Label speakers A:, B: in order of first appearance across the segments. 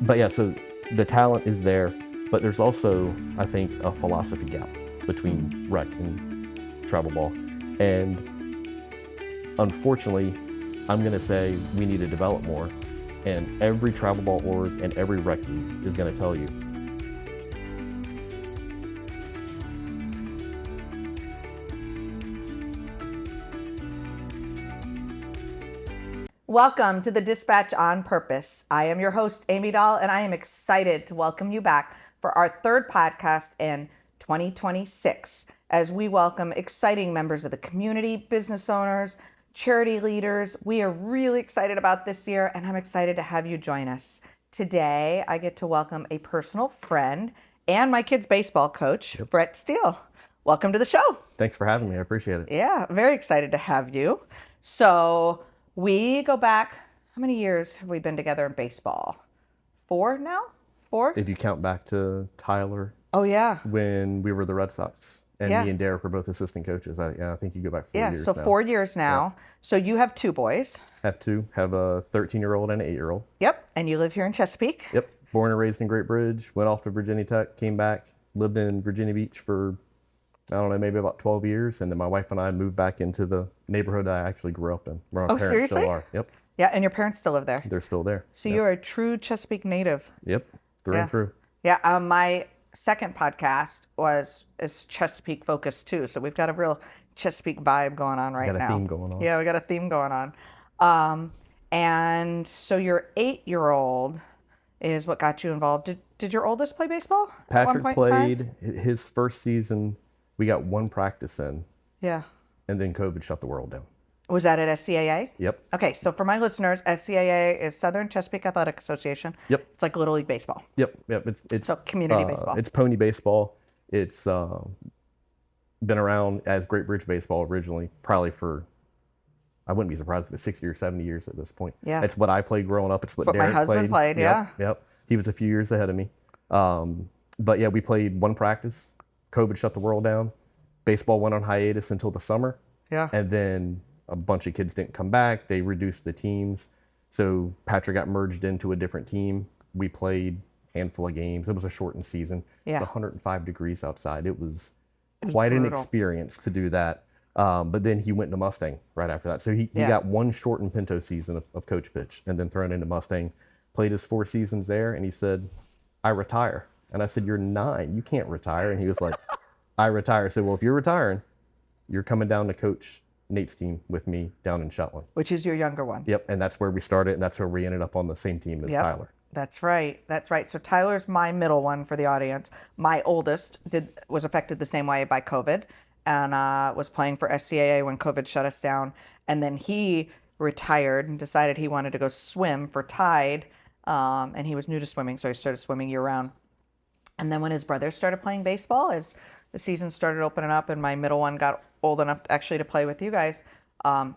A: But yeah, so the talent is there, but there's also, I think, a philosophy gap between rec and travel ball. And unfortunately, I'm going to say we need to develop more. And every travel ball org and every rec league is going to tell you.
B: Welcome to the Dispatch on Purpose. I am your host, Amy Dahl, and I am excited to welcome you back for our third podcast in 2026 as we welcome exciting members of the community, business owners, charity leaders. We are really excited about this year, and I'm excited to have you join us. Today, I get to welcome a personal friend and my kids' baseball coach, Bret Steele. Welcome to the show.
A: Thanks for having me. I appreciate it.
B: Yeah, very excited to have you. So we go back, how many years have we been together in baseball? 4 now? 4?
A: If you count back to Tyler.
B: Oh, yeah.
A: When we were the Red Sox. And
B: Yeah.
A: me and Derek were both assistant coaches. I think you go back 4
B: Yeah,
A: years
B: so
A: now.
B: 4 years now.
A: Yeah.
B: So you have 2 boys.
A: Have two. Have a 13-year-old and an 8-year-old.
B: Yep, and you live here in Chesapeake.
A: Yep. Born and raised in Great Bridge. Went off to Virginia Tech. Came back. Lived in Virginia Beach for, I don't know, maybe about 12 years. And then my wife and I moved back into the neighborhood I actually grew up in. Where my
B: Oh,
A: parents
B: seriously?
A: still are. Yep.
B: Yeah, and your parents still live there.
A: They're still there.
B: So
A: Yep.
B: you're a true Chesapeake native.
A: Yep. Through and through.
B: Yeah, my second podcast is Chesapeake focused too. So we've got a real Chesapeake vibe going on right now.
A: Got a theme going on.
B: Yeah, we got a theme going on. And so your 8-year-old is what got you involved. Did your oldest play baseball? at one
A: Patrick
B: point in time?
A: played his first season. We got one practice in,
B: Yeah.
A: and then COVID shut the world down.
B: Was that at SCAA?
A: Yep.
B: Okay, so for my listeners, SCAA is Southern Chesapeake Athletic Association.
A: Yep.
B: It's like Little League Baseball.
A: Yep. It's
B: So community baseball.
A: It's pony baseball. It's been around as Great Bridge baseball originally, probably for, I wouldn't be surprised if it's 60 or 70 years at this point.
B: Yeah.
A: It's what I played growing up. It's what
B: what my
A: Derek
B: husband played, yeah.
A: Yep. He was a few years ahead of me. But yeah, we played one practice. COVID shut the world down. Baseball went on hiatus until the summer.
B: Yeah.
A: And then a bunch of kids didn't come back. They reduced the teams. So Patrick got merged into a different team. We played a handful of games. It was a shortened season.
B: Yeah.
A: It was 105 degrees outside. It was quite an
B: brutal.
A: experience to do that. But then he went to Mustang right after that. So he got one shortened Pinto season of coach pitch and then thrown into Mustang. Played his 4 seasons there, and he said, I retire. And I said, you're 9. You can't retire. And he was like, I retire. I said, well, if you're retiring, you're coming down to coach Nate's team with me down in Shetland.
B: Which is your younger one.
A: Yep, and that's where we started, and that's where we ended up on the same team as Tyler.
B: That's right. That's right. So Tyler's my middle one for the audience. My oldest was affected the same way by COVID and was playing for SCAA when COVID shut us down. And then he retired and decided he wanted to go swim for Tide. And he was new to swimming, so he started swimming year round. And then when his brothers started playing baseball, as the season started opening up and my middle one got old enough actually to play with you guys,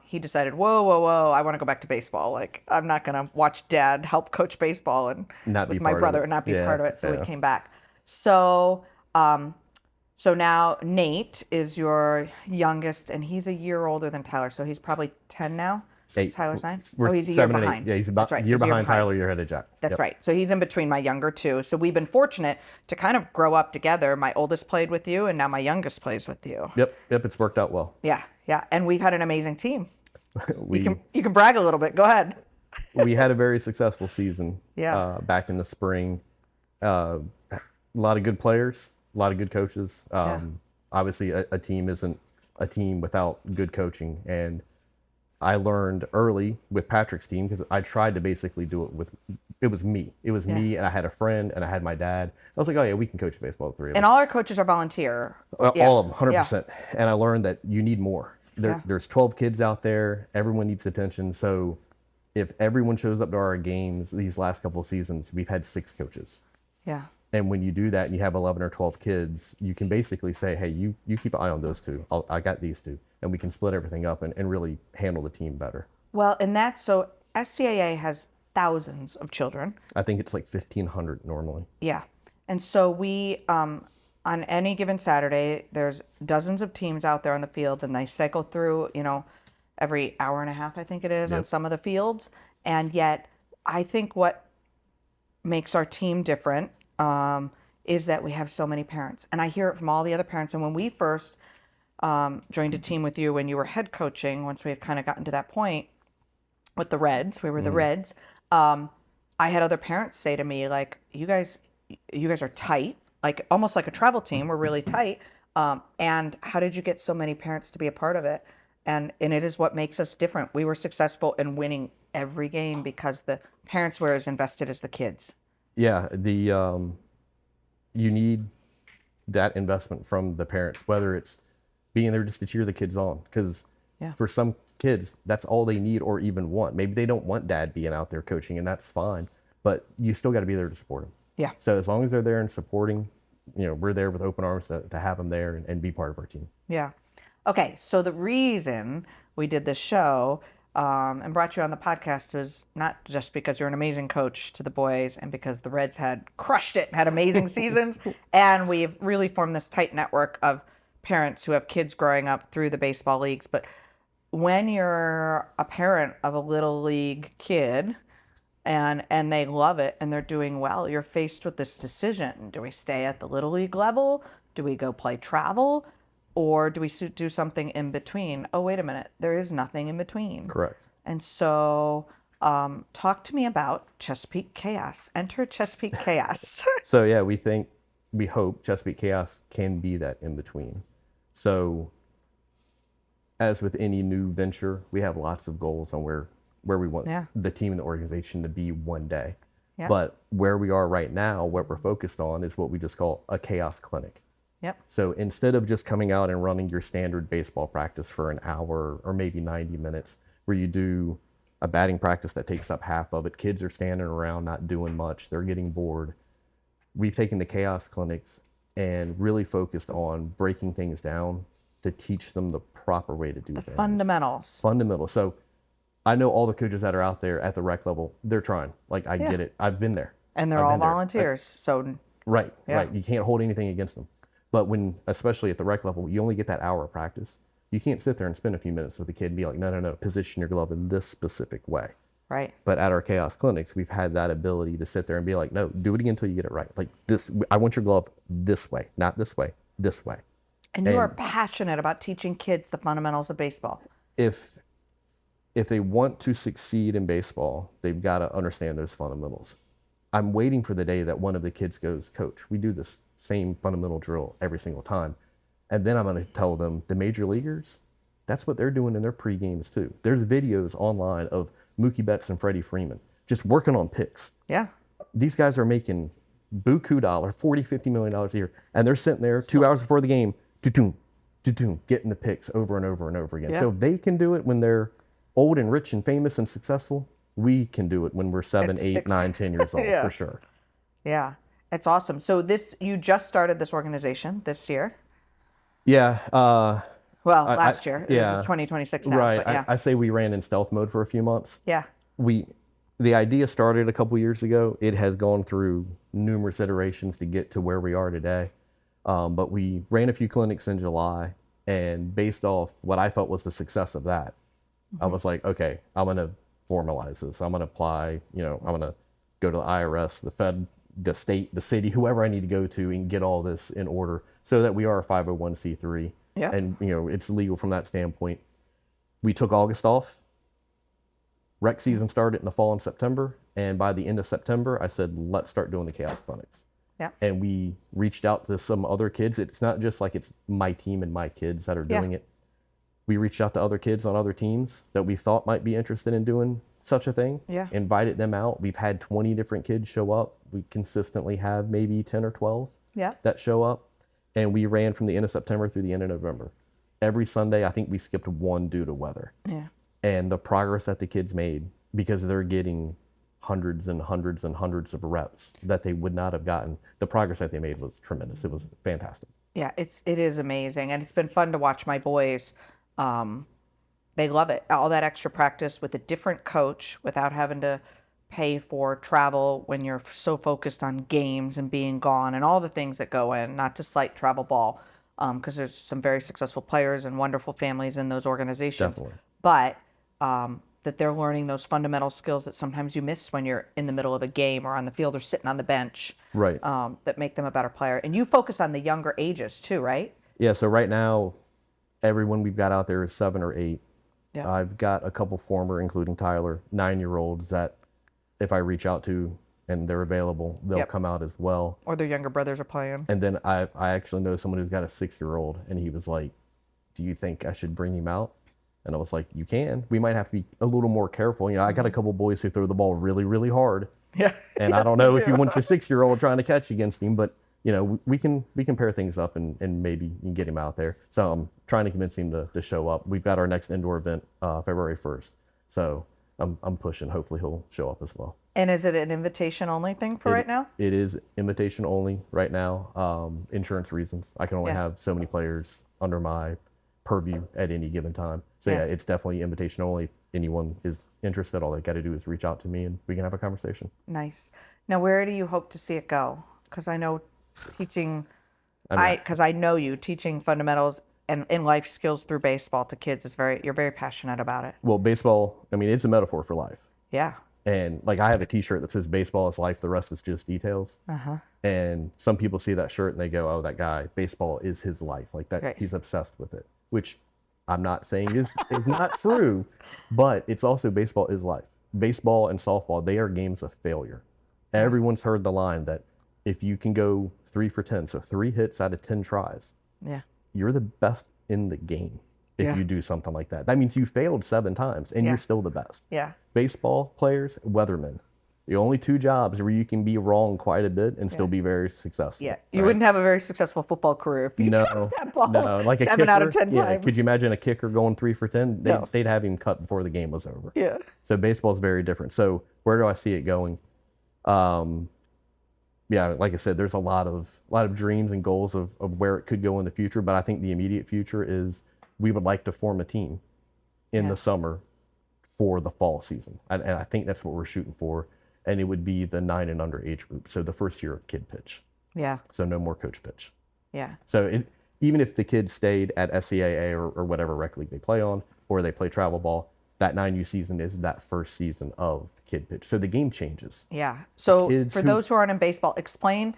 B: he decided, whoa, I want to go back to baseball. Like, I'm not going to watch dad help coach baseball and
A: Not be
B: with my
A: part of
B: brother
A: it.
B: and not be
A: Yeah,
B: part of it. So
A: yeah.
B: we came back. So, so now Nate is your youngest and he's a year older than Tyler. So he's probably 10 now.
A: 8.
B: Tyler's 9?
A: We're
B: Oh, he's a year
A: 7 and 8.
B: behind.
A: Yeah, he's about
B: That's right.
A: a year
B: He's a year
A: behind
B: behind.
A: Tyler, you're ahead of Jack.
B: That's
A: Yep.
B: right. So he's in between my younger two. So we've been fortunate to kind of grow up together. My oldest played with you, and now my youngest plays with you.
A: Yep, it's worked out well.
B: Yeah. And we've had an amazing team.
A: We
B: You can brag a little bit. Go ahead.
A: we had a very successful season
B: Yeah.
A: back in the spring. A lot of good players, a lot of good coaches. Obviously, a team isn't a team without good coaching. And I learned early with Patrick's team because I tried to basically do it with, it was me. It was me, and I had a friend, and I had my dad. I was like, oh, yeah, we can coach baseball, the 3 of us.
B: And all our coaches are volunteer.
A: All of them, 100%. And I learned that you need more. There's 12 kids out there. Everyone needs attention. So if everyone shows up to our games these last couple of seasons, we've had 6 coaches.
B: Yeah.
A: And when you do that and you have 11 or 12 kids, you can basically say, hey, you keep an eye on those 2. I got these 2. And we can split everything up and really handle the team better.
B: Well, and that's so SCAA has thousands of children.
A: I think it's like 1,500 normally.
B: Yeah. And so we, on any given Saturday, there's dozens of teams out there on the field, and they cycle through, every hour and a half, I think it is, on some of the fields. And yet, I think what makes our team different is that we have so many parents. And I hear it from all the other parents. And when we first joined a team with you, when you were head coaching, once we had kind of gotten to that point with the Reds, we were the Reds, I had other parents say to me, like, you guys are tight, like almost like a travel team. We're really tight. And how did you get so many parents to be a part of it? And it is what makes us different. We were successful in winning every game because the parents were as invested as the kids.
A: Yeah, you need that investment from the parents, whether it's being there just to cheer the kids on, because for some kids, that's all they need or even want. Maybe they don't want dad being out there coaching, and that's fine, but you still got to be there to support them.
B: Yeah.
A: So as long as they're there and supporting, we're there with open arms to have them there and be part of our team.
B: Yeah. Okay, so the reason we did this show and brought you on the podcast was not just because you're an amazing coach to the boys and because the Reds had crushed it and had amazing seasons, and we've really formed this tight network of parents who have kids growing up through the baseball leagues. But when you're a parent of a little league kid and they love it and they're doing well, you're faced with this decision. Do we stay at the little league level? Do we go play travel? Or do we do something in between? Oh, wait a minute. There is nothing in between.
A: Correct.
B: And so talk to me about Chesapeake Chaos. Enter Chesapeake Chaos.
A: So yeah, we hope Chesapeake Chaos can be that in between. So as with any new venture, we have lots of goals on where we want the team and the organization to be one day.
B: Yeah.
A: But where we are right now, what we're focused on is what we just call a chaos clinic.
B: Yep.
A: So instead of just coming out and running your standard baseball practice for an hour or maybe 90 minutes, where you do a batting practice that takes up half of it, kids are standing around not doing much, they're getting bored. We've taken the chaos clinics and really focused on breaking things down to teach them the proper way to do things.
B: Fundamentals.
A: Fundamentals. So I know all the coaches that are out there at the rec level, they're trying. Like, I get it. I've been there.
B: And they're all volunteers.
A: Right. You can't hold anything against them. But especially at the rec level, you only get that hour of practice. You can't sit there and spend a few minutes with a kid and be like, no, position your glove in this specific way.
B: Right.
A: But at our chaos clinics, we've had that ability to sit there and be like, no, do it again until you get it right. Like this, I want your glove this way, not this way, this way.
B: And you are passionate about teaching kids the fundamentals of baseball.
A: If they want to succeed in baseball, they've got to understand those fundamentals. I'm waiting for the day that one of the kids goes, Coach, we do this same fundamental drill every single time. And then I'm going to tell them, the major leaguers, that's what they're doing in their pre-games too. There's videos online of Mookie Betts and Freddie Freeman just working on picks.
B: Yeah.
A: These guys are making buku dollar, $40, $50 million a year. And they're sitting there 2 hours before the game, getting the picks over and over and over again.
B: Yeah.
A: So if they can do it when they're old and rich and famous and successful, we can do it when we're 7, 8, 9, 10 years old, for sure.
B: Yeah. It's awesome. So you just started this organization this year?
A: Yeah.
B: Last year. This is 2026 now.
A: Right.
B: But yeah.
A: I say we ran in stealth mode for a few months.
B: Yeah.
A: The idea started a couple years ago. It has gone through numerous iterations to get to where we are today. But we ran a few clinics in July, and based off what I felt was the success of that, I was like, okay, I'm going to formalize this. I'm going to apply, I'm going to go to the IRS, the Fed, the state, the city, whoever I need to go to and get all this in order so that we are a 501c3.
B: Yeah.
A: And, it's legal from that standpoint. We took August off. Rec season started in the fall in September. And by the end of September, I said, let's start doing the chaos clinics.
B: Yeah.
A: And we reached out to some other kids. It's not just like it's my team and my kids that are doing it. We reached out to other kids on other teams that we thought might be interested in doing such a thing.
B: Yeah.
A: Invited them out. We've had 20 different kids show up. We consistently have maybe 10 or 12 that show up. And we ran from the end of September through the end of November. Every Sunday, I think we skipped one due to weather.
B: Yeah.
A: And the progress that the kids made, because they're getting hundreds and hundreds and hundreds of reps that they would not have gotten, the progress that they made was tremendous. It was fantastic.
B: Yeah, it is amazing. And it's been fun to watch my boys. They love it. All that extra practice with a different coach without having to pay for travel when you're so focused on games and being gone and all the things that go in, not to slight travel ball, because there's some very successful players and wonderful families in those organizations.
A: Definitely.
B: But that they're learning those fundamental skills that sometimes you miss when you're in the middle of a game or on the field or sitting on the bench.
A: Right.
B: That make them a better player. And you focus on the younger ages too, right?
A: Yeah. So right now, everyone we've got out there is 7 or 8.
B: Yeah.
A: I've got a couple former, including Tyler, 9-year-olds that if I reach out to and they're available, they'll come out as well.
B: Or their younger brothers are playing.
A: And then I actually know someone who's got a 6-year-old, and he was like, do you think I should bring him out? And I was like, you can. We might have to be a little more careful. You know, I got a couple boys who throw the ball really, really hard.
B: Yeah.
A: And I don't know if you want your 6-year-old trying to catch against him, but you know, we can pair things up and maybe you can get him out there. So I'm trying to convince him to show up. We've got our next indoor event February 1st. So I'm pushing. Hopefully he'll show up as well.
B: And is it an invitation only thing for right now?
A: It is invitation only right now. Insurance reasons. I can only have so many players under my purview at any given time. So yeah, it's definitely invitation only. If anyone is interested, all they got to do is reach out to me and we can have a conversation.
B: Nice. Now, where do you hope to see it go? Because I know teaching, because I know you teaching fundamentals and life skills through baseball to kids is you're very passionate about it.
A: Well, baseball, I mean, it's a metaphor for life.
B: Yeah.
A: And like I have a T-shirt that says baseball is life, the rest is just details. And some people see that shirt and they go, oh, that guy, baseball is his life. Like that, he's obsessed with it, which I'm not saying is not true, but it's also baseball is life. Baseball and softball, they are games of failure. Everyone's heard the line that if you can go 3 for 10, so 3 hits out of 10 tries, you're the best in the game if you do something like that. That means you failed 7 times and you're still the best.
B: Yeah.
A: Baseball players, weathermen, the only 2 jobs where you can be wrong quite a bit and still be very successful.
B: Yeah. You wouldn't have a very successful football career if you dropped that ball
A: like
B: 7
A: a kicker,
B: out of 10 times.
A: Could you imagine a kicker going 3 for 10? They'd have him cut before the game was over.
B: Yeah.
A: So baseball is very different. So where do I see it going? Yeah, like I said, there's a lot of dreams and goals of where it could go in the future, but I think the immediate future is we would like to form a team in the summer for the fall season. And I think that's what we're shooting for. And it would be the 9 and under age group. So the first year of kid pitch.
B: Yeah.
A: So no more coach pitch.
B: Yeah.
A: So even if the kids stayed at SCAA or whatever rec league they play on, or they play travel ball, that 9U season is that first season of kid pitch. So the game changes.
B: Yeah. So for those who aren't in baseball, explain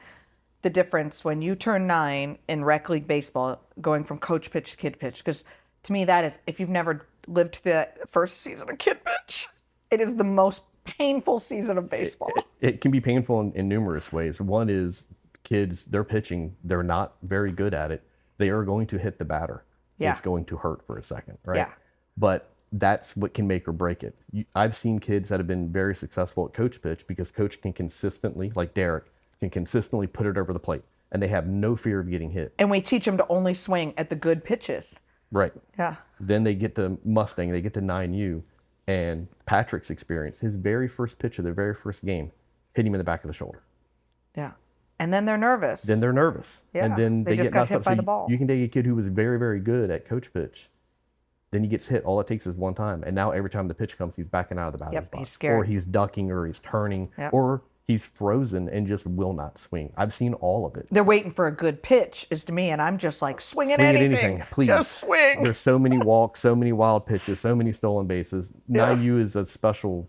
B: the difference when you turn 9 in rec league baseball, going from coach pitch to kid pitch. Because to me, that is, if you've never lived the first season of kid pitch, it is the most painful season of baseball.
A: It can be painful in numerous ways. One is kids, they're pitching, they're not very good at it. They are going to hit the batter. Yeah. It's going to hurt for a second, right? Yeah. But that's what can make or break it. I've seen kids that have been very successful at coach pitch because coach can consistently, like Derek, can consistently put it over the plate and they have no fear of getting hit.
B: And we teach them to only swing at the good pitches.
A: Right.
B: Yeah.
A: Then they get to Mustang, they get to 9U, and Patrick's experience, his very first pitch of their very first game, hit him in the back of the shoulder.
B: Yeah. And then they're nervous.
A: Yeah. And then they
B: just
A: get
B: got
A: messed
B: hit
A: up.
B: by
A: So
B: the ball.
A: you can take a kid who was very, very good at coach pitch. Then he gets hit. All it takes is one time. And now every time the pitch comes, he's backing out of the batter's box.
B: He's scared.
A: Or he's ducking or he's turning. Or he's frozen and just will not swing. I've seen all of it.
B: They're waiting for a good pitch, is to me, and I'm just like, swing at anything.
A: Please.
B: Just swing.
A: There's so many walks, so many wild pitches, so many stolen bases. 9U is a special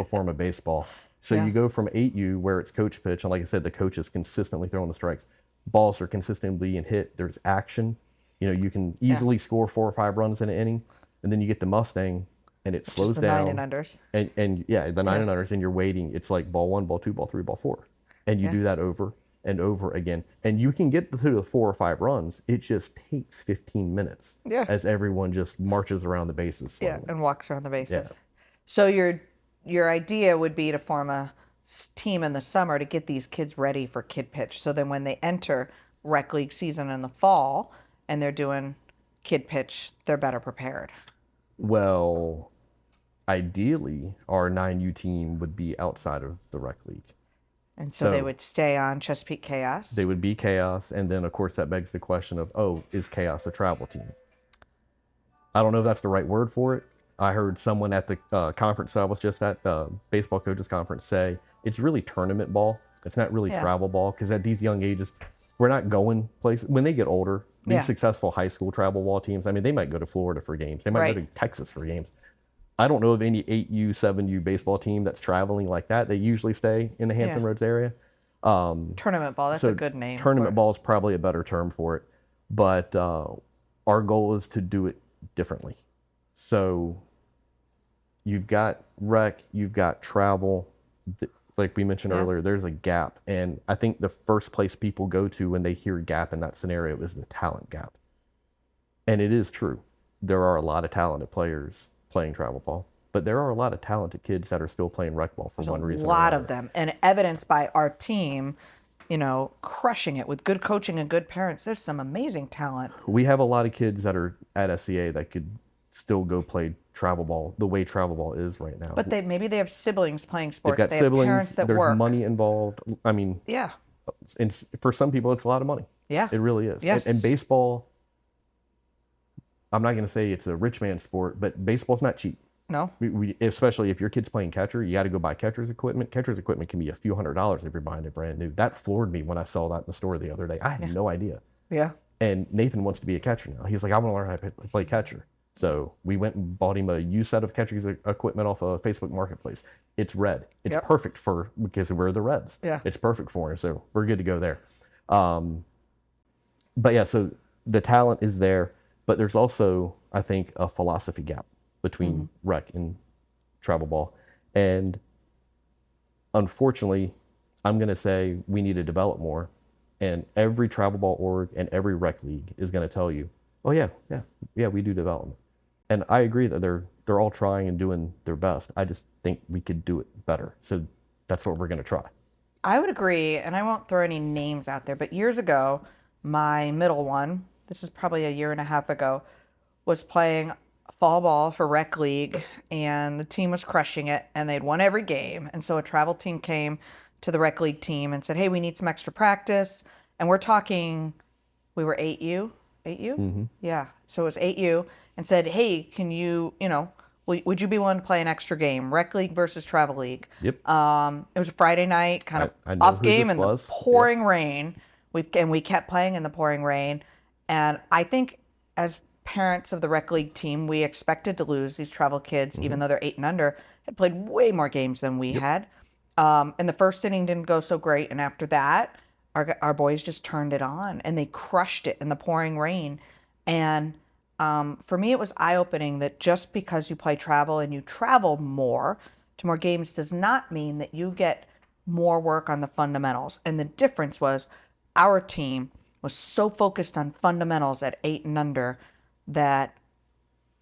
A: form of baseball. So you go from 8U, where it's coach pitch, and like I said, the coach is consistently throwing the strikes. Balls are consistently being hit. There's action. You know, you can easily score 4 or 5 runs in an inning. And then you get the Mustang, and it slows down.
B: The 9 and unders.
A: And the 9 and unders, and you're waiting. It's like ball 1, ball 2, ball 3, ball 4. And you do that over and over again. And you can get to the 4 or 5 runs. It just takes 15 minutes as everyone just marches around the bases slowly.
B: Yeah, and walks around the bases. Yeah. So your idea would be to form a team in the summer to get these kids ready for kid pitch. So then when they enter rec league season in the fall and they're doing kid pitch, they're better prepared.
A: Well, ideally, our 9U team would be outside of the rec league.
B: And so they would stay on Chesapeake Chaos?
A: They would be Chaos. And then, of course, that begs the question of, is Chaos a travel team? I don't know if that's the right word for it. I heard someone at the conference I was just at, baseball coaches conference, say it's really tournament ball. It's not really travel ball, because at these young ages, we're not going places. When they get older, these successful high school travel ball teams, I mean, they might go to Florida for games. They might go to Texas for games. I don't know of any 8U, 7U baseball team that's traveling like that. They usually stay in the Hampton Roads area.
B: Tournament ball, that's a good name.
A: Tournament ball is probably a better term for it. But our goal is to do it differently. So you've got rec, you've got travel. Like we mentioned earlier, there's a gap. And I think the first place people go to when they hear gap in that scenario is the talent gap. And it is true. There are a lot of talented players playing travel ball, but there are a lot of talented kids that are still playing rec ball for one reason or another.
B: A lot of them. And evidenced by our team, crushing it with good coaching and good parents. There's some amazing talent.
A: We have a lot of kids that are at SCA that could still go play travel ball the way travel ball is right now.
B: But maybe they have siblings playing sports.
A: They've got siblings.
B: Have parents that
A: there's
B: work.
A: money involved. I mean,
B: yeah.
A: And for some people, it's a lot of money.
B: Yeah.
A: It really is.
B: Yes.
A: And baseball, I'm not going to say it's a rich man's sport, but baseball's not cheap.
B: No.
A: Especially if your kid's playing catcher, you got to go buy catcher's equipment. Catcher's equipment can be a few $100s if you're buying it brand new. That floored me when I saw that in the store the other day. I had no idea.
B: Yeah.
A: And Nathan wants to be a catcher now. He's like, I want to learn how to play catcher. So we went and bought him a used set of catcher's equipment off of Facebook Marketplace. It's red. It's perfect because we're the Reds.
B: Yeah.
A: It's perfect for him. So we're good to go there. But yeah, so the talent is there, but there's also, I think, a philosophy gap between rec and travel ball. And unfortunately, I'm going to say we need to develop more. And every travel ball org and every rec league is going to tell you, oh yeah, we do development. And I agree that they're all trying and doing their best. I just think we could do it better. So that's what we're going to try.
B: I would agree, and I won't throw any names out there, but years ago, my middle one, this is probably a year and a half ago, was playing fall ball for rec league, and the team was crushing it, and they'd won every game. And so a travel team came to the rec league team and said, hey, we need some extra practice. And we're talking, we were 8U? 8U?
A: Mm-hmm.
B: Yeah. So it was 8U, and said, hey, can you, would you be willing to play an extra game, rec league versus travel league?
A: Yep.
B: It was a Friday night, kind of
A: I know
B: off
A: who
B: game
A: this
B: in the
A: was.
B: pouring rain. We kept playing in the pouring rain. And I think as parents of the rec league team, we expected to lose these travel kids, even though they're 8 and under, had played way more games than we had. And the first inning didn't go so great. And after that, our boys just turned it on and they crushed it in the pouring rain. And for me, it was eye-opening that just because you play travel and you travel more to more games does not mean that you get more work on the fundamentals. And the difference was our team was so focused on fundamentals at 8 and under that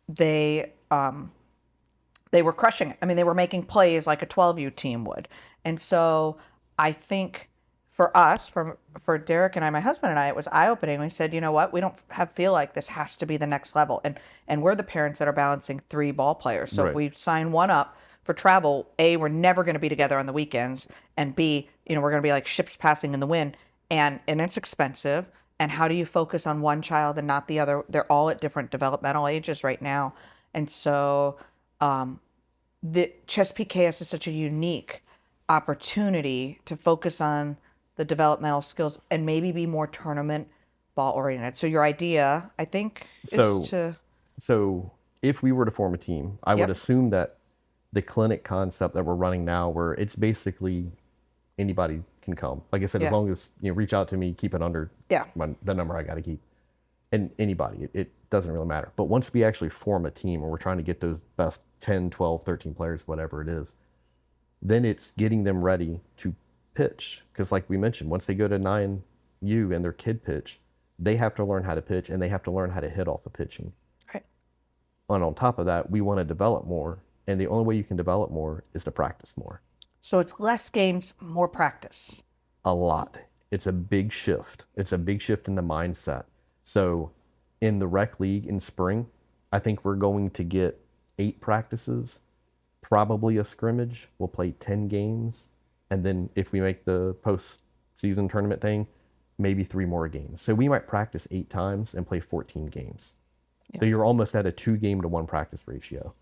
B: they were crushing it. I mean, they were making plays like a 12U team would. And so I think for us, for Derek and I, my husband and I, it was eye-opening. We said, you know what? We don't feel like this has to be the next level. And we're the parents that are balancing 3 ball players. So if we sign one up for travel, A, we're never going to be together on the weekends. And B, we're going to be like ships passing in the wind. And it's expensive. And how do you focus on one child and not the other? They're all at different developmental ages right now. And so the Chesapeake Chaos is such a unique opportunity to focus on the developmental skills and maybe be more tournament ball oriented. So your idea, I think, is to...
A: So if we were to form a team, I would assume that the clinic concept that we're running now, where it's basically anybody can come. Like I said, as long as reach out to me, keep it under the number I got to keep. And anybody, it doesn't really matter. But once we actually form a team and we're trying to get those best 10, 12, 13 players, whatever it is, then it's getting them ready to pitch. Because like we mentioned, once they go to 9U and their kid pitch, they have to learn how to pitch and they have to learn how to hit off of pitching.
B: Right.
A: And on top of that, we want to develop more. And the only way you can develop more is to practice more.
B: So it's less games, more practice.
A: A lot. It's a big shift. It's a big shift in the mindset. So in the rec league in spring, I think we're going to get 8 practices, probably a scrimmage. We'll play 10 games. And then if we make the postseason tournament thing, maybe 3 more games. So we might practice 8 times and play 14 games. So you're almost at a 2-game to 1 practice ratio.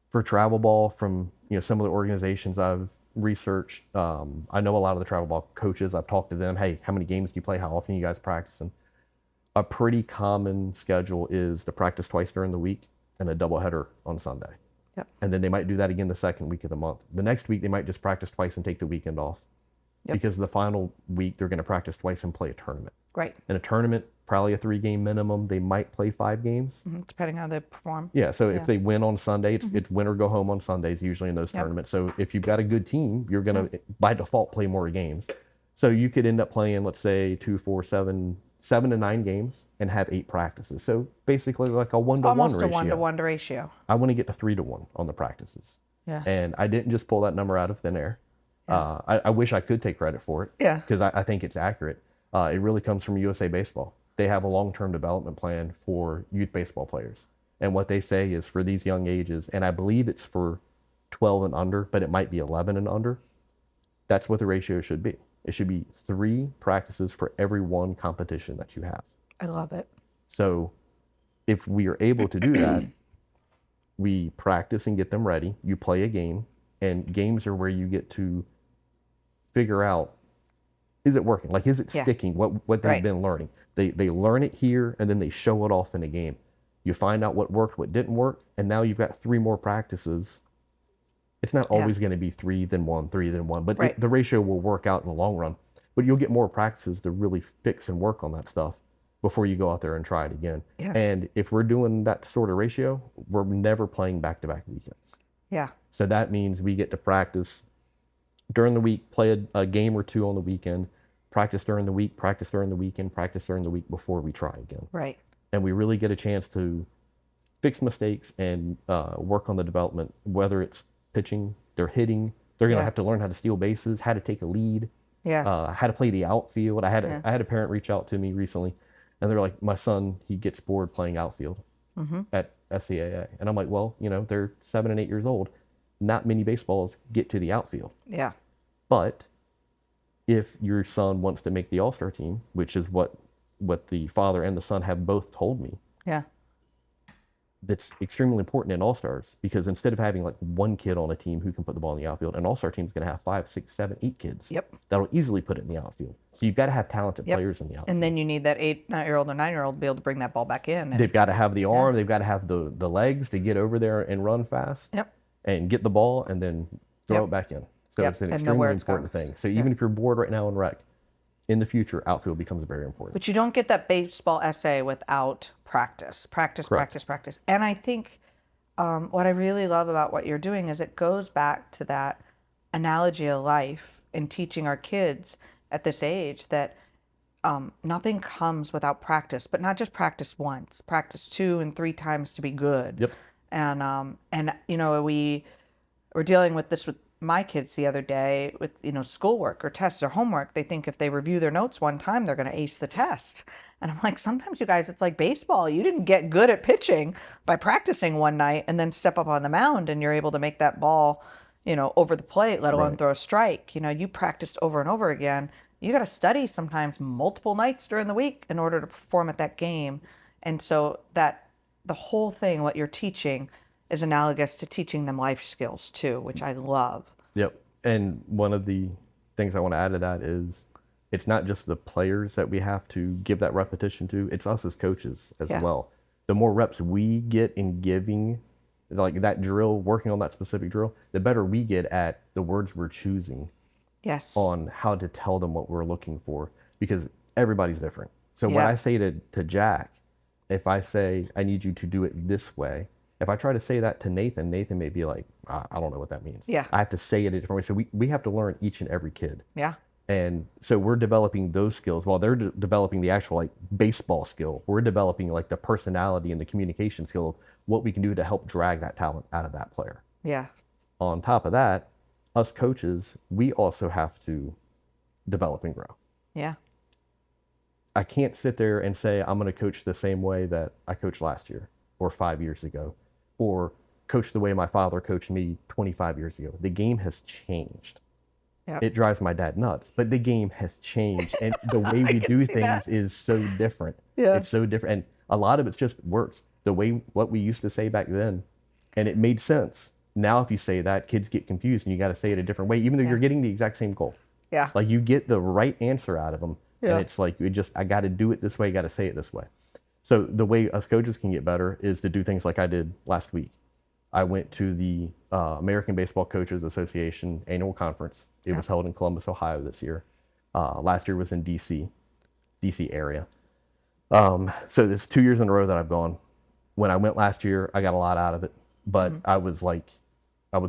A: For travel ball, from some of the organizations I've researched, I know a lot of the travel ball coaches. I've talked to them. Hey, how many games do you play? How often you guys practicing? A pretty common schedule is to practice twice during the week and a doubleheader on Sunday.
B: Yep.
A: And then they might do that again the second week of the month. The next week, they might just practice twice and take the weekend off.
B: Yep.
A: Because the final week, they're going to practice twice and play a tournament.
B: Right.
A: In a tournament, probably a 3-game minimum. They might play 5 games.
B: Depending on how they perform.
A: Yeah, so if they win on Sunday, it's win or go home on Sundays usually in those tournaments. So if you've got a good team, you're going to, by default, play more games. So you could end up playing, let's say, 2, 4, 7 to 9 games and have 8 practices. So basically like a 1-to-1 ratio.
B: Almost a 1-to-1 ratio.
A: I want to get to 3-to-1 on the practices.
B: Yeah.
A: And I didn't just pull that number out of thin air. I wish I could take credit for it.
B: Yeah.
A: Because I think it's accurate. It really comes from USA Baseball. They have a long-term development plan for youth baseball players. And what they say is for these young ages, and I believe it's for 12 and under, but it might be 11 and under, that's what the ratio should be. It should be 3 practices for every 1 competition that you have.
B: I love it.
A: So if we are able to do that, we practice and get them ready. You play a game, and games are where you get to figure out, is it working? Like, is it sticking, what they've been learning? They learn it here, and then they show it off in a game. You find out what worked, what didn't work, and now you've got 3 more practices. It's not always going to be 3, then 1, 3, then 1, but the ratio will work out in the long run. But you'll get more practices to really fix and work on that stuff before you go out there and try it again.
B: Yeah.
A: And if we're doing that sort of ratio, we're never playing back-to-back weekends.
B: Yeah.
A: So that means we get to practice during the week, play a game or 2 on the weekend, practice during the week, practice during the weekend, practice during the week before we try again.
B: Right.
A: And we really get a chance to fix mistakes and work on the development, whether it's pitching, they're hitting, they're going to have to learn how to steal bases, how to take a lead, how to play the outfield. I had a parent reach out to me recently, and they're like, my son, he gets bored playing outfield at SCAA. And I'm like, well, they're 7 and 8 years old. Not many baseballs get to the outfield.
B: Yeah.
A: But if your son wants to make the all-star team, which is what the father and the son have both told me, that's extremely important in all-stars, because instead of having like 1 kid on a team who can put the ball in the outfield, an all-star team is going to have 5, 6, 7, 8 kids that'll easily put it in the outfield. So you've got to have talented players in the outfield.
B: And then you need that 8-year-old or 9-year-old to be able to bring that ball back in.
A: They've got to have the arm, they've got to have the legs to get over there and run fast and get the ball and then throw it back in. So it's an extremely important thing. So even if you're bored right now in rec, in the future, outfield becomes very important.
B: But you don't get that baseball essay without practice. And I think what I really love about what you're doing is it goes back to that analogy of life in teaching our kids at this age that nothing comes without practice, but not just practice once, practice 2 and 3 times to be good.
A: Yep.
B: And we were dealing with this with my kids the other day with, schoolwork or tests or homework. They think if they review their notes one time, they're going to ace the test. And I'm like, sometimes you guys, it's like baseball. You didn't get good at pitching by practicing one night and then step up on the mound and you're able to make that ball, over the plate, let alone throw a strike. You practiced over and over again. You got to study sometimes multiple nights during the week in order to perform at that game. And so that the whole thing, what you're teaching, is analogous to teaching them life skills too, which I love.
A: Yep. And one of the things I want to add to that is it's not just the players that we have to give that repetition to, it's us as coaches as well. The more reps we get in giving like that drill, working on that specific drill, the better we get at the words we're choosing on how to tell them what we're looking for, because everybody's different. So when I say to Jack, if I say, I need you to do it this way, if I try to say that to Nathan, Nathan may be like, I don't know what that means. I have to say it a different way. So we have to learn each and every kid. And so we're developing those skills while they're developing the actual like baseball skill. We're developing like the personality and the communication skill of what we can do to help drag that talent out of that player. On top of that, us coaches, we also have to develop and grow. I can't sit there and say, I'm going to coach the same way that I coached last year or 5 years ago, or coach the way my father coached me 25 years ago. The game has changed. It drives my dad nuts, but the game has changed, and the way we do things is so different. It's so different, and a lot of it's just works. The way what we used to say back then, and it made sense. Now, if you say that, kids get confused, and you got to say it a different way, even though you're getting the exact same goal. Like you get the right answer out of them, and it's like I got to do it this way, got to say it this way. So the way us coaches can get better is to do things like I did last week. I went to the American Baseball Coaches Association annual conference. It was held in Columbus, Ohio this year. Last year was in DC area. So this 2 years in a row that I've gone. When I went last year, I got a lot out of it, but I was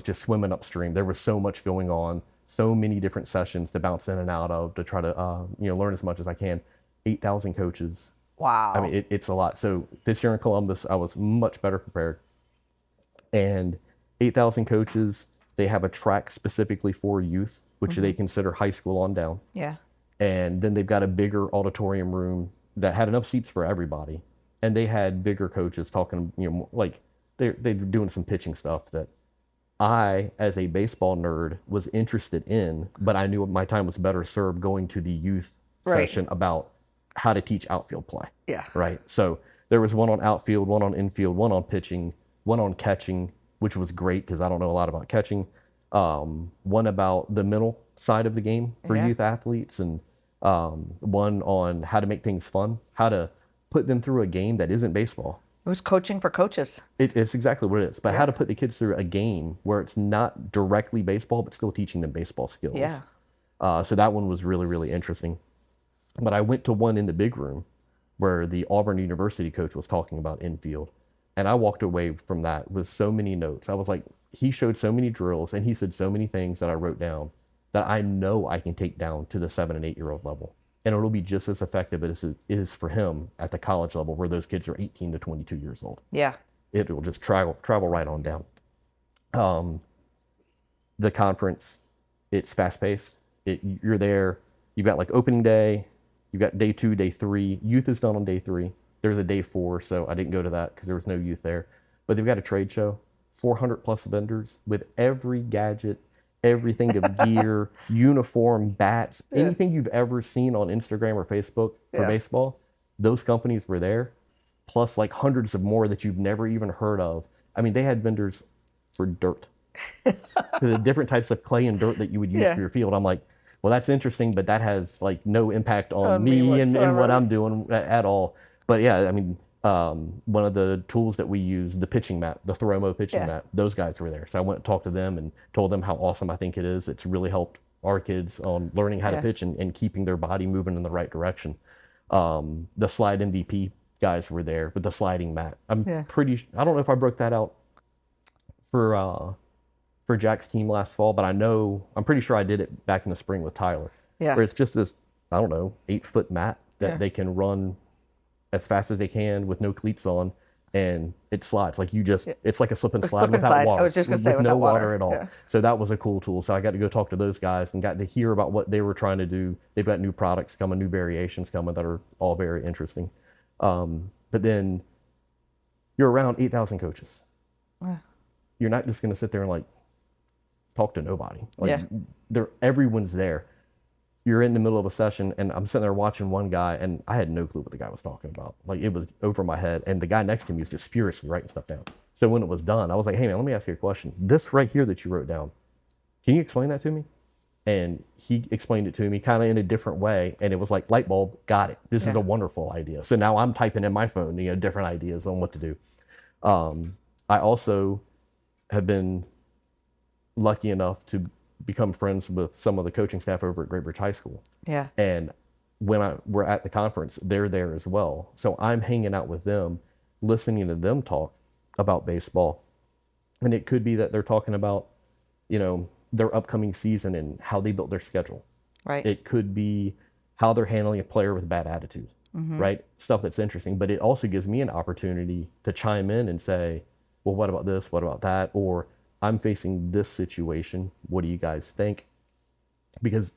A: just swimming upstream. There was so much going on, so many different sessions to bounce in and out of to try to learn as much as I can. 8,000 coaches.
B: Wow.
A: I mean, it's a lot. So this year in Columbus, I was much better prepared. And 8,000 coaches, they have a track specifically for youth, which they consider high school on down.
B: Yeah.
A: And then they've got a bigger auditorium room that had enough seats for everybody. And they had bigger coaches talking, like they're doing some pitching stuff that I, as a baseball nerd, was interested in, but I knew my time was better served going to the youth session about how to teach outfield play.
B: Yeah.
A: Right. So there was one on outfield, one on infield, one on pitching, one on catching, which was great because I don't know a lot about catching. One about the mental side of the game for youth athletes, and one on how to make things fun, how to put them through a game that isn't baseball.
B: It was coaching for coaches.
A: It's exactly what it is. But how to put the kids through a game where it's not directly baseball, but still teaching them baseball skills.
B: Yeah.
A: So that one was really, really interesting. But I went to one in the big room where the Auburn University coach was talking about infield. And I walked away from that with so many notes. I was like, he showed so many drills and he said so many things that I wrote down that I know I can take down to the 7 and 8 year old level. And it'll be just as effective as it is for him at the college level where those kids are 18 to 22 years old.
B: Yeah.
A: It will just travel right on down. The conference, it's fast paced. You're there. You've got like opening day. You've got day 2, day 3. Youth is done on day 3. There's a day 4, so I didn't go to that because there was no youth there. But they've got a trade show, 400 plus vendors with every gadget, everything of gear, uniform, bats, anything you've ever seen on Instagram or Facebook for baseball. Those companies were there, plus like hundreds of more that you've never even heard of. I mean, they had vendors for dirt, the different types of clay and dirt that you would use for your field. I'm like, well, that's interesting, but that has like no impact on me and what I'm doing at all. But yeah, I mean, one of the tools that we use, the pitching mat, the Thromo pitching mat, those guys were there. So I went and talked to them and told them how awesome I think it is. It's really helped our kids on learning how to pitch and keeping their body moving in the right direction. The slide MVP guys were there with the sliding mat. I don't know if I broke that out for Jack's team last fall, but I'm pretty sure I did it back in the spring with Tyler. Yeah. Where it's just this, 8-foot mat that they can run as fast as they can with no cleats on, and it slides like it's like a slip and slide without water.
B: I was just gonna say
A: with no water
B: at all.
A: Yeah. So that was a cool tool. So I got to go talk to those guys and got to hear about what they were trying to do. They've got new products coming, new variations coming that are all very interesting. But then you're around 8,000 coaches. You're not just gonna sit there and like talk to nobody. Like everyone's there. You're in the middle of a session and I'm sitting there watching one guy and I had no clue what the guy was talking about. Like it was over my head and the guy next to me was just furiously writing stuff down. So when it was done, I was like, hey man, let me ask you a question. This right here that you wrote down, can you explain that to me? And he explained it to me kind of in a different way. And it was like, light bulb, got it. This is a wonderful idea. So now I'm typing in my phone, different ideas on what to do. I also have been lucky enough to become friends with some of the coaching staff over at Great Bridge High School. Yeah. And when we're at the conference, they're there as well. So I'm hanging out with them, listening to them talk about baseball. And it could be that they're talking about, their upcoming season and how they built their schedule. Right. It could be how they're handling a player with a bad attitude, right? Stuff that's interesting. But it also gives me an opportunity to chime in and say, well, what about this? What about that? Or I'm facing this situation. What do you guys think? Because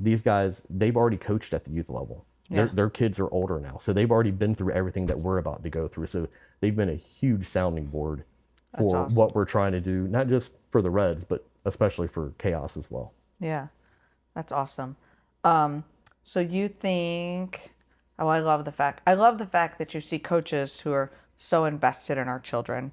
A: these guys, they've already coached at the youth level. Their kids are older now. So they've already been through everything that we're about to go through. So they've been a huge sounding board for what we're trying to do, not just for the Reds, but especially for Chaos as well.
B: Yeah, that's awesome. So you think, I love the fact that you see coaches who are so invested in our children.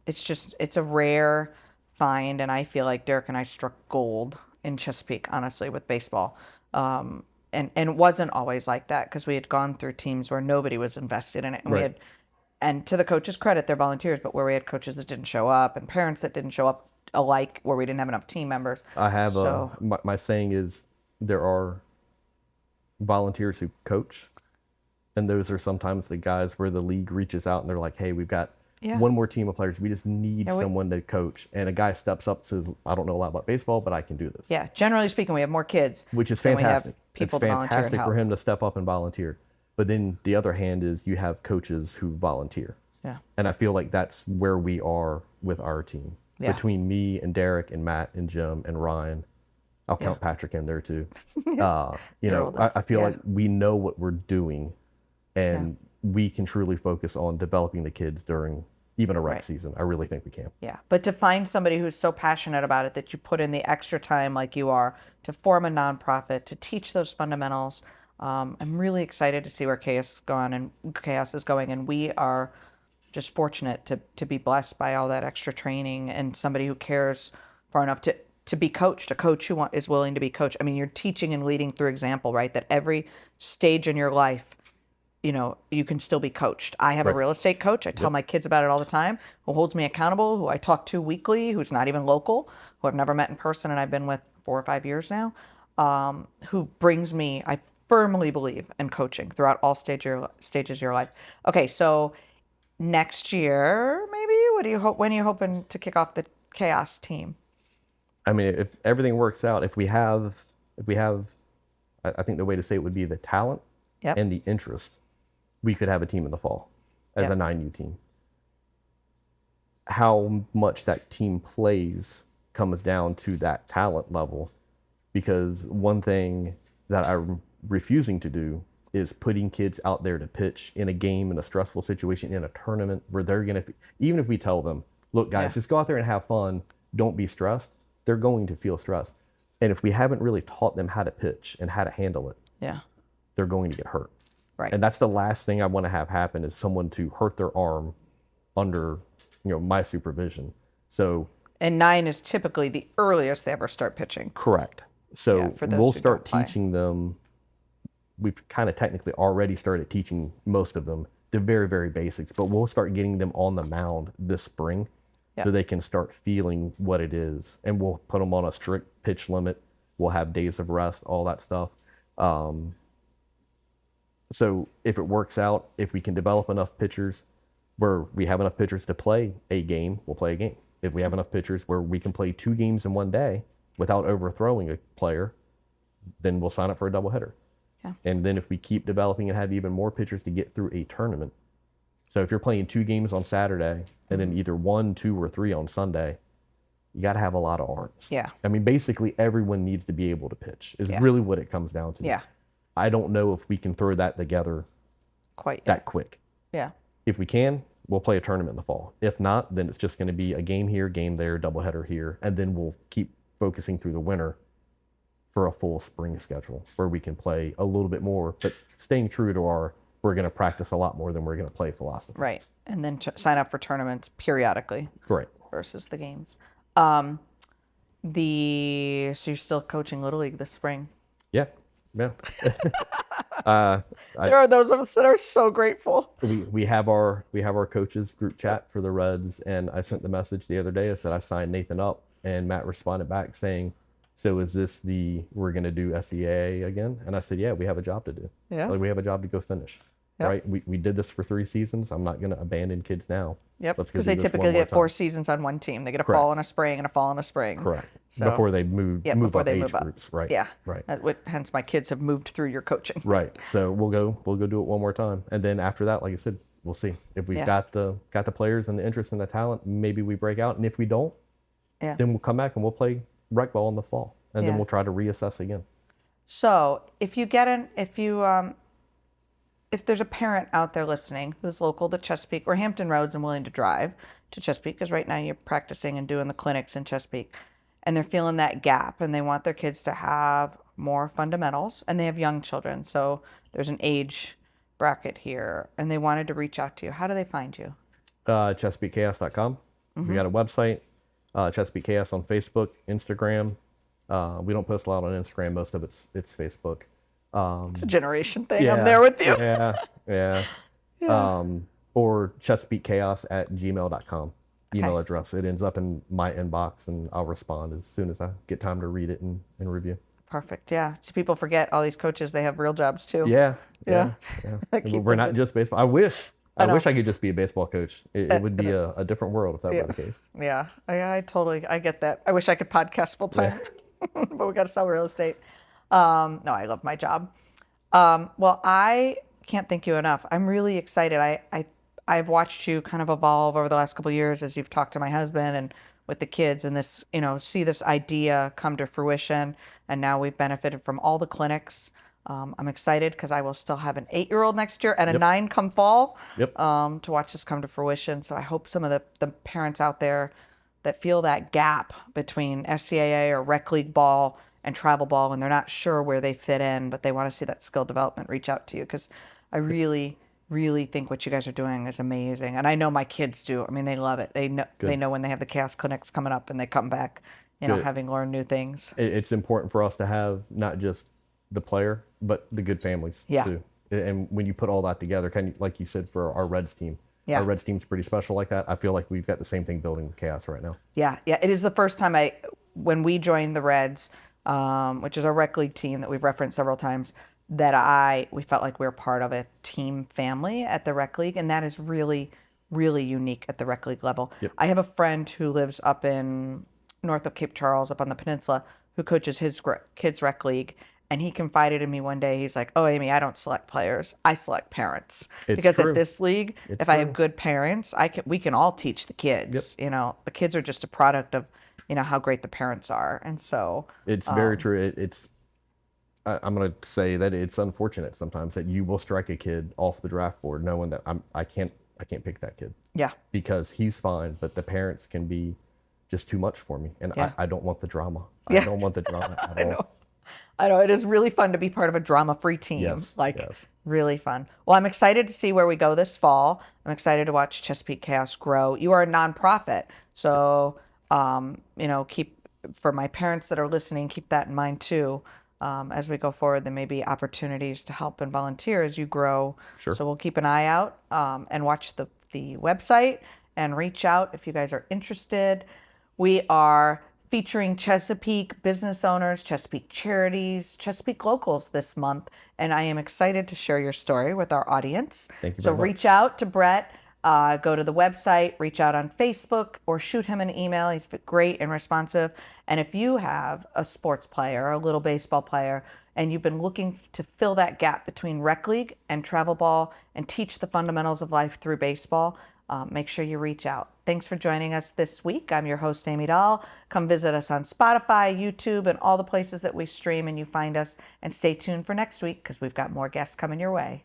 B: It's a rare find, and I feel like Derek and I struck gold in Chesapeake, honestly, with baseball. And it wasn't always like that because we had gone through teams where nobody was invested in it, and we had And to the coaches' credit, they're volunteers, but where we had coaches that didn't show up and parents that didn't show up alike, where we didn't have enough team members.
A: I have
B: So
A: my saying is there are volunteers who coach, and those are sometimes the guys where the league reaches out and they're like, hey, we've got one more team of players. We just need someone to coach. And a guy steps up and says, I don't know a lot about baseball, but I can do this.
B: yeah, generally speaking, we have more kids.
A: Which is
B: than we have
A: fantastic.
B: people
A: It's
B: to volunteer and
A: fantastic for
B: help.
A: him to step up and volunteer. But then the other hand is you have coaches who volunteer.
B: Yeah.
A: And I feel like that's where we are with our team.
B: Yeah.
A: Between me and Derek and Matt and Jim and Ryan. I'll count Patrick in there too. You know, I feel like we know what we're doing, and we can truly focus on developing the kids during even a rec season. I really think we can.
B: Yeah, but to find somebody who's so passionate about it that you put in the extra time like you are to form a nonprofit, to teach those fundamentals, I'm really excited to see where Chaos is going, and we are just fortunate to be blessed by all that extra training and somebody who cares far enough to be coached, a coach who is willing to be coached. I mean, you're teaching and leading through example, right? That every stage in your life, you know, you can still be coached. I have a real estate coach. I tell my kids about it all the time, who holds me accountable, who I talk to weekly, who's not even local, who I've never met in person and I've been with 4 or 5 years now, who brings me, I firmly believe in coaching throughout all stages of your life. Okay, so next year, maybe, when are you hoping to kick off the Chaos team?
A: I mean, if everything works out, if we have, I think the way to say it would be the talent and the interest, we could have a team in the fall as a 9U team. How much that team plays comes down to that talent level, because one thing that I'm refusing to do is putting kids out there to pitch in a game, in a stressful situation, in a tournament where they're going to, even if we tell them, look, guys, just go out there and have fun, don't be stressed, they're going to feel stressed. And if we haven't really taught them how to pitch and how to handle it, they're going to get hurt.
B: Right.
A: And that's the last thing I want to have happen, is someone to hurt their arm under, you know, my supervision. So.
B: And 9 is typically the earliest they ever start pitching.
A: Correct. So
B: for those
A: we'll
B: who
A: start
B: don't play.
A: teaching them. We've kind of technically already started teaching most of them the very, very basics, but we'll start getting them on the mound this spring so they can start feeling what it is. And we'll put them on a strict pitch limit. We'll have days of rest, all that stuff. So if it works out, if we can develop enough pitchers where we have enough pitchers to play a game, we'll play a game. If we have enough pitchers where we can play 2 games in one day without overthrowing a player, then we'll sign up for a doubleheader. Yeah. And then if we keep developing and have even more pitchers to get through a tournament. So if you're playing 2 games on Saturday and then either 1, 2, or 3 on Sunday, you got to have a lot of arms.
B: Yeah.
A: I mean, basically everyone needs to be able to pitch is really what it comes down to.
B: Yeah.
A: I don't know if we can throw that together
B: quite
A: that quick.
B: Yeah.
A: If we can, we'll play a tournament in the fall. If not, then it's just going to be a game here, game there, doubleheader here, and then we'll keep focusing through the winter for a full spring schedule where we can play a little bit more, but staying true to our, we're going to practice a lot more than we're going to play philosophy.
B: Right. And then sign up for tournaments periodically.
A: Right.
B: Versus the games. So you're still coaching Little League this spring?
A: Yeah. Yeah.
B: There are those of us that are so grateful.
A: We have our coaches group chat for the Reds, and I sent the message the other day. I said I signed Nathan up, and Matt responded back saying, so is this we're going to do SEAA again? And I said, yeah, we have a job to do.
B: Yeah.
A: Like, we have a job to go finish. Yep. Right? We did this for 3 seasons. I'm not going to abandon kids now.
B: Yep. Because they typically get 4 seasons on one team. They get a fall and a spring and a fall and a spring.
A: Correct. So, before they move up age groups. Right.
B: Yeah.
A: Right.
B: Hence my kids have moved through your coaching.
A: Right. So we'll go do it one more time. And then after that, like I said, we'll see. If we've got the players and the interest and the talent, maybe we break out. And if we don't, then we'll come back and we'll play rec ball in the fall. And then we'll try to reassess again.
B: So if there's a parent out there listening who's local to Chesapeake or Hampton Roads and willing to drive to Chesapeake, because right now you're practicing and doing the clinics in Chesapeake, and they're feeling that gap and they want their kids to have more fundamentals, and they have young children, so there's an age bracket here, and they wanted to reach out to you, how do they find you?
A: ChesapeakeChaos.com. We got a website, Chesapeake Chaos on Facebook, Instagram. We don't post a lot on Instagram. Most of it's Facebook.
B: It's a generation thing. I'm there with you.
A: Yeah. or Chesapeake Chaos at gmail.com email
B: Okay.
A: address. It ends up in my inbox, and I'll respond as soon as I get time to read it and review.
B: Perfect. Yeah. So people forget all these coaches, they have real jobs too.
A: Yeah,
B: Yeah.
A: yeah.
B: Keep
A: We're
B: them
A: not
B: busy.
A: just baseball. I wish
B: I know.
A: I could just be a baseball coach. It would be a different world if that
B: Yeah.
A: were the case.
B: Yeah. I totally, I get that. I wish I could podcast full
A: Yeah.
B: time, but we got to sell real estate. No, I love my job. Well, I can't thank you enough. I'm really excited. I've watched you kind of evolve over the last couple of years as you've talked to my husband and with the kids, and this, see this idea come to fruition. And now we've benefited from all the clinics. I'm excited because I will still have an 8-year-old next year and a
A: Yep.
B: 9 come fall,
A: Yep.
B: to watch this come to fruition. So I hope some of the parents out there that feel that gap between SCAA or rec league ball and travel ball when they're not sure where they fit in, but they want to see that skill development, reach out to you, because I really, really think what you guys are doing is amazing. And I know my kids do. I mean, they love it. They know when they have the chaos clinics coming up and they come back,
A: Good.
B: having learned new things.
A: It's important for us to have not just the player, but the good families
B: Yeah.
A: too. And when you put all that together, kind of like you said, for our Reds team,
B: Yeah.
A: our Reds team's pretty special like that. I feel like we've got the same thing building with Chaos right now.
B: Yeah, yeah. It is the first time when we joined the Reds, which is a rec league team that we've referenced several times, that we felt like we were part of a team family at the rec league, and that is really, really unique at the rec league level.
A: Yep.
B: I have a friend who lives up in north of Cape Charles, up on the peninsula, who coaches his kids rec league. And he confided in me one day, he's like, "Oh, Amy, I don't select players. I select parents.
A: It's
B: Because
A: true.
B: at this league,
A: It's
B: if I have
A: true.
B: good parents, we can all teach the kids. The kids are just a product of, how great the parents are." And so
A: It's very true. I'm going to say that it's unfortunate sometimes that you will strike a kid off the draft board knowing that I can't pick that kid
B: yeah,
A: because he's fine, but the parents can be just too much for me. And
B: Yeah.
A: I don't want the drama.
B: Yeah.
A: I don't want the drama at all.
B: I know. I know, it is really fun to be part of a drama-free team.
A: Yes, yes.
B: Really fun. Well, I'm excited to see where we go this fall. I'm excited to watch Chesapeake Chaos grow. You are a nonprofit, so for my parents that are listening, keep that in mind too. As we go forward, there may be opportunities to help and volunteer as you grow.
A: Sure.
B: So we'll keep an eye out, and watch the website and reach out if you guys are interested. We are featuring Chesapeake business owners, Chesapeake charities, Chesapeake locals this month, and I am excited to share your story with our audience.
A: Thank you
B: So
A: very much.
B: reach out to Bret, go to the website, reach out on Facebook, or shoot him an email. He's great and responsive. And if you have a sports player, a little baseball player, and you've been looking to fill that gap between rec league and travel ball and teach the fundamentals of life through baseball, make sure you reach out. Thanks for joining us this week. I'm your host, Amy Dahl. Come visit us on Spotify, YouTube, and all the places that we stream and you find us. And stay tuned for next week because we've got more guests coming your way.